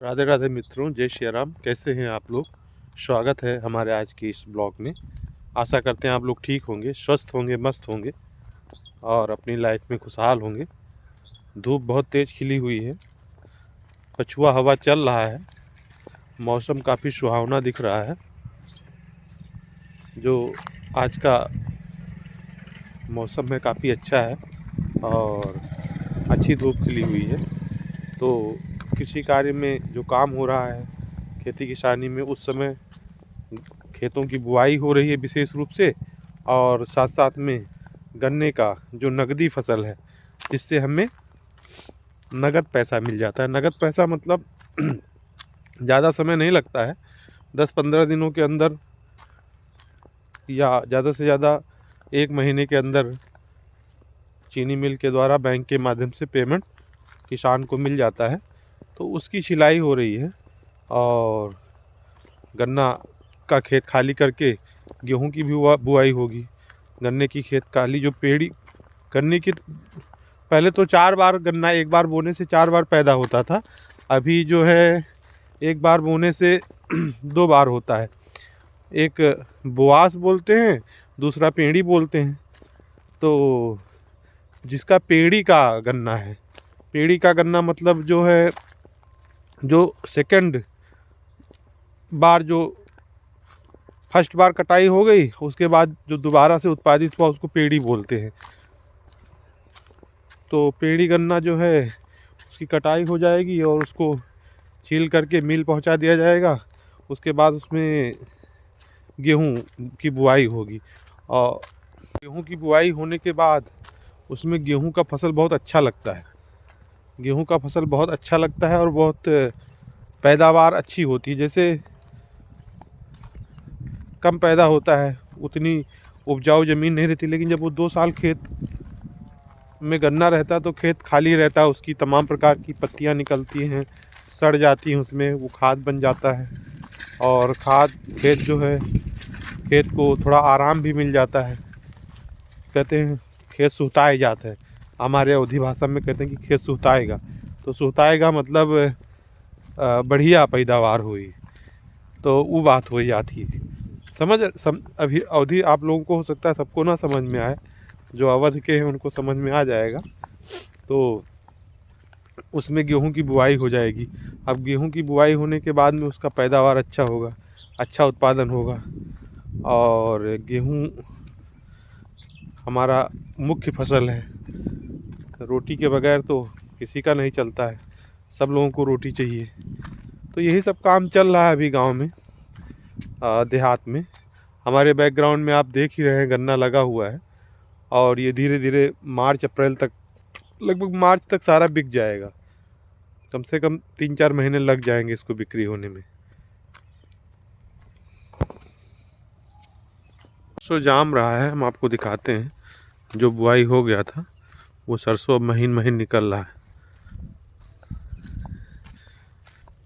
राधे राधे मित्रों, जय श्री राम। कैसे हैं आप लोग? स्वागत है हमारे आज की इस ब्लॉग में। आशा करते हैं आप लोग ठीक होंगे, स्वस्थ होंगे, मस्त होंगे और अपनी लाइफ में खुशहाल होंगे। धूप बहुत तेज़ खिली हुई है, पछुआ हवा चल रहा है, मौसम काफ़ी सुहावना दिख रहा है। जो आज का मौसम है काफ़ी अच्छा है और अच्छी धूप खिली हुई है। तो कृषि कार्य में जो काम हो रहा है, खेती किसानी में, उस समय खेतों की बुआई हो रही है विशेष रूप से, और साथ साथ में गन्ने का जो नगदी फसल है जिससे हमें नगद पैसा मिल जाता है। नगद पैसा मतलब ज़्यादा समय नहीं लगता है, 10-15 दिनों के अंदर या ज़्यादा से ज़्यादा 1 महीने के अंदर चीनी मिल के द्वारा बैंक के माध्यम से पेमेंट किसान को मिल जाता है। तो उसकी छिलाई हो रही है और गन्ना का खेत खाली करके गेहूं की भी बुआई होगी। गन्ने की खेत काली जो पेड़ी गन्ने की, पहले तो 4 बार गन्ना एक बार बोने से 4 बार पैदा होता था। अभी जो है एक बार बोने से 2 बार होता है। एक बुआस बोलते हैं, दूसरा पेड़ी बोलते हैं। तो जिसका पेड़ी का गन्ना है, पेड़ी का गन्ना मतलब जो है, जो सेकंड बार, जो फर्स्ट बार कटाई हो गई उसके बाद जो दोबारा से उत्पादित हुआ उसको पेड़ी बोलते हैं। तो पेड़ी गन्ना जो है उसकी कटाई हो जाएगी और उसको छील करके मिल पहुंचा दिया जाएगा। उसके बाद उसमें गेहूं की बुआई होगी और गेहूं की बुआई होने के बाद उसमें गेहूं का फसल बहुत अच्छा लगता है। गेहूं का फसल बहुत अच्छा लगता है और बहुत पैदावार अच्छी होती है। जैसे कम पैदा होता है, उतनी उपजाऊ ज़मीन नहीं रहती, लेकिन जब वो 2 साल खेत में गन्ना रहता है तो खेत खाली रहता है, उसकी तमाम प्रकार की पत्तियां निकलती हैं, सड़ जाती हैं, उसमें वो खाद बन जाता है। और खाद खेत जो है, खेत को थोड़ा आराम भी मिल जाता है। कहते हैं खेत सुहताए जाता है, हमारे अवधी भाषा में कहते हैं कि खेत सुहताएगा। तो सुहताएगा मतलब बढ़िया पैदावार हुई, तो वो बात हो जाती है। अभी अवधि आप लोगों को हो सकता है सबको ना समझ में आए, जो अवध के हैं उनको समझ में आ जाएगा। तो उसमें गेहूं की बुआई हो जाएगी। अब गेहूं की बुआई होने के बाद में उसका पैदावार अच्छा होगा, अच्छा उत्पादन होगा। और गेहूं हमारा मुख्य फसल है। रोटी के बगैर तो किसी का नहीं चलता है, सब लोगों को रोटी चाहिए। तो यही सब काम चल रहा है अभी गांव में, देहात में। हमारे बैकग्राउंड में आप देख ही रहे हैं गन्ना लगा हुआ है और ये धीरे धीरे मार्च अप्रैल तक, लगभग मार्च तक सारा बिक जाएगा। कम से कम 3-4 महीने लग जाएंगे इसको बिक्री होने में। सरसों जाम रहा है, हम आपको दिखाते हैं। जो बुआई हो गया था वो सरसों अब महीन महीन निकल रहा है।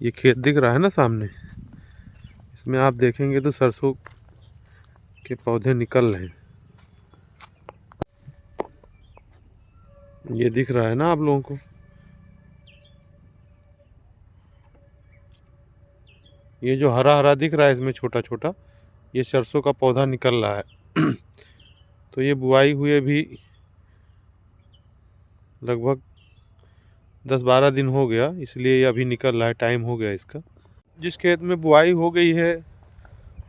ये खेत दिख रहा है ना सामने, इसमें आप देखेंगे तो सरसों के पौधे निकल रहे हैं। ये दिख रहा है ना आप लोगों को? ये जो हरा हरा दिख रहा है इसमें छोटा छोटा, ये सरसों का पौधा निकल रहा है। तो ये बुआई हुए भी लगभग 10-12 दिन हो गया, इसलिए ये अभी निकल रहा है, टाइम हो गया इसका। जिस खेत में बुआई हो गई है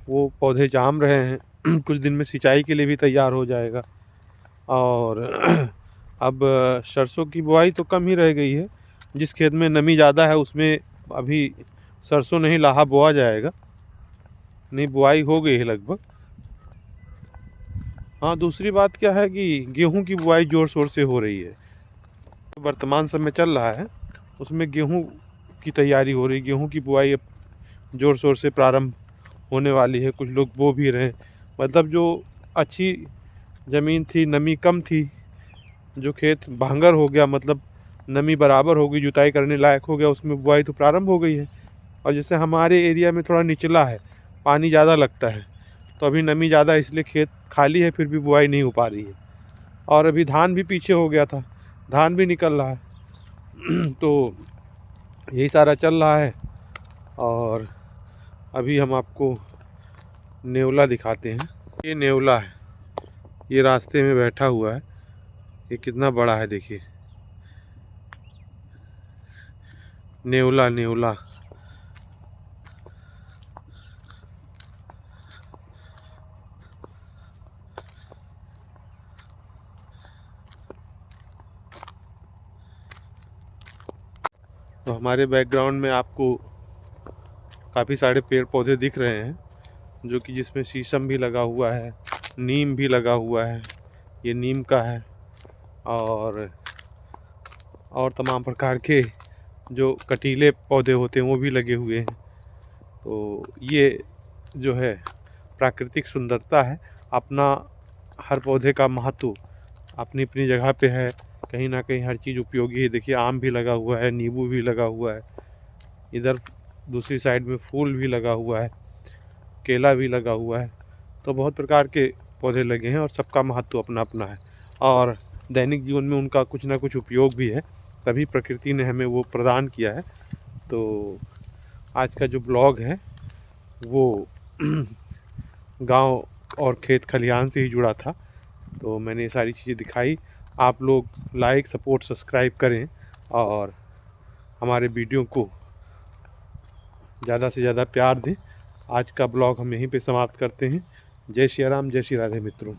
वो पौधे जाम रहे हैं। कुछ दिन में सिंचाई के लिए भी तैयार हो जाएगा। और अब सरसों की बुआई तो कम ही रह गई है। जिस खेत में नमी ज़्यादा है उसमें अभी सरसों नहीं, लाहा बोआ जाएगा। नहीं, बुआई हो गई है लगभग। हाँ, दूसरी बात क्या है कि गेहूं की बुआई ज़ोर शोर से हो रही है। वर्तमान समय चल रहा है उसमें गेहूं की तैयारी हो रही है। गेहूं की बुआई अब ज़ोर शोर से प्रारंभ होने वाली है। कुछ लोग बो भी रहे हैं, मतलब जो अच्छी ज़मीन थी, नमी कम थी, जो खेत भांगर हो गया, मतलब नमी बराबर हो गई, जुताई करने लायक हो गया, उसमें बुआई तो प्रारंभ हो गई है। और जैसे हमारे एरिया में थोड़ा निचला है, पानी ज़्यादा लगता है, तो अभी नमी ज़्यादा है, इसलिए खेत खाली है, फिर भी बुआई नहीं हो पा रही है। और अभी धान भी पीछे हो गया था, धान भी निकल रहा है। तो यही सारा चल रहा है। और अभी हम आपको नेवला दिखाते हैं। ये नेवला है, ये रास्ते में बैठा हुआ है। ये कितना बड़ा है देखिए, नेवला नेवला। तो हमारे बैकग्राउंड में आपको काफ़ी सारे पेड़ पौधे दिख रहे हैं, जो कि जिसमें शीशम भी लगा हुआ है, नीम भी लगा हुआ है, ये नीम का है, और तमाम प्रकार के जो कटीले पौधे होते हैं वो भी लगे हुए हैं। तो ये जो है प्राकृतिक सुंदरता है। अपना हर पौधे का महत्व अपनी अपनी जगह पे है। कहीं ना कहीं हर चीज़ उपयोगी है। देखिए आम भी लगा हुआ है, नींबू भी लगा हुआ है, इधर दूसरी साइड में फूल भी लगा हुआ है, केला भी लगा हुआ है। तो बहुत प्रकार के पौधे लगे हैं और सबका महत्व अपना अपना है, और दैनिक जीवन में उनका कुछ ना कुछ उपयोग भी है, तभी प्रकृति ने हमें वो प्रदान किया है। तो आज का जो ब्लॉग है वो गांव और खेत खलिहान से ही जुड़ा था। तो मैंने ये सारी चीज़ें दिखाई। आप लोग लाइक, सपोर्ट, सब्सक्राइब करें और हमारे वीडियो को ज़्यादा से ज़्यादा प्यार दें। आज का ब्लॉग हम यहीं पे समाप्त करते हैं। जय श्री राम, जय श्री राधे मित्रों।